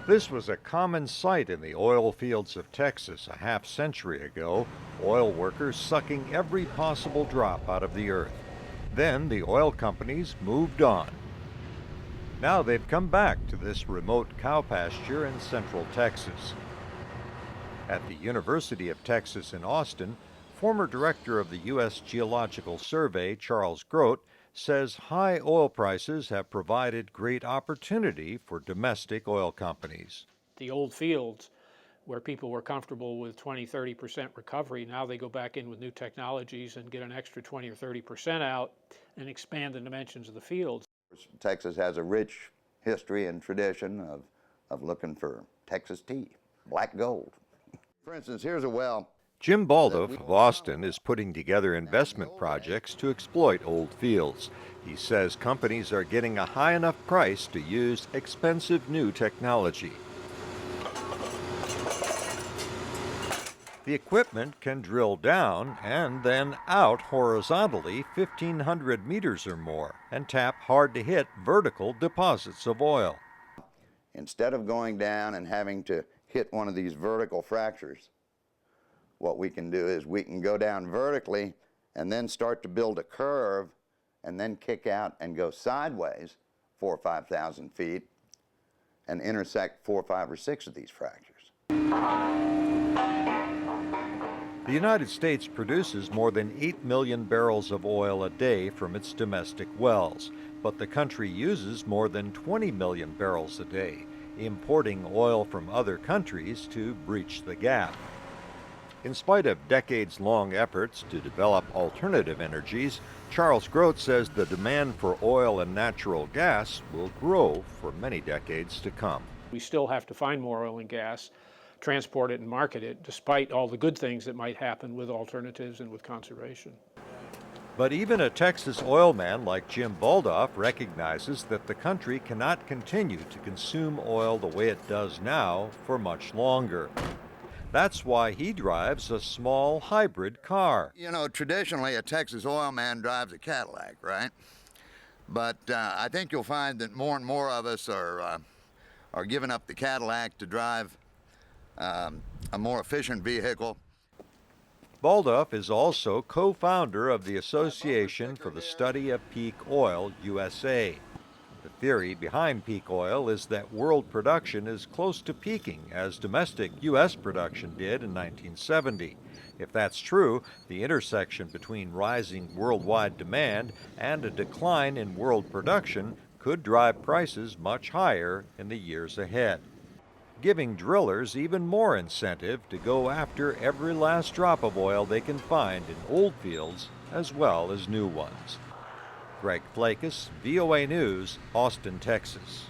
This was a common sight in the oil fields of Texas a half century ago, oil workers sucking every possible drop out of the earth. Then the oil companies moved on. Now they've come back to this remote cow pasture in central Texas. At the University of Texas in Austin, former director of the U.S. Geological Survey, Charles Grote, says high oil prices have provided great opportunity for domestic oil companies. The old fields where people were comfortable with 20–30% recovery, now they go back in with new technologies and get an extra 20 or 30% out and expand the dimensions of the fields. Texas has a rich history and tradition of looking for Texas tea, black gold. For instance, here's a well. Jim Baldoff of Austin is putting together investment projects to exploit old fields. He says companies are getting a high enough price to use expensive new technology. The equipment can drill down and then out horizontally 1,500 meters or more and tap hard-to-hit vertical deposits of oil. Instead of going down and having to hit one of these vertical fractures, what we can do is we can go down vertically and then start to build a curve and then kick out and go sideways 4,000 or 5,000 feet and intersect 4, 5, or 6 of these fractures. The United States produces more than 8 million barrels of oil a day from its domestic wells, but the country uses more than 20 million barrels a day, importing oil from other countries to breach the gap. In spite of decades-long efforts to develop alternative energies, Charles Grote says the demand for oil and natural gas will grow for many decades to come. We still have to find more oil and gas, transport it and market it, despite all the good things that might happen with alternatives and with conservation. But even a Texas oil man like Jim Baldoff recognizes that the country cannot continue to consume oil the way it does now for much longer. That's why he drives a small hybrid car. You know, traditionally a Texas oil man drives a Cadillac, right? But I think you'll find that more and more of us are giving up the Cadillac to drive a more efficient vehicle. Baldoff is also co-founder of the Association for the Study of Peak Oil, USA. The theory behind peak oil is that world production is close to peaking, as domestic U.S. production did in 1970. If that's true, the intersection between rising worldwide demand and a decline in world production could drive prices much higher in the years ahead, giving drillers even more incentive to go after every last drop of oil they can find in old fields as well as new ones. Flakus, VOA News, Austin, Texas.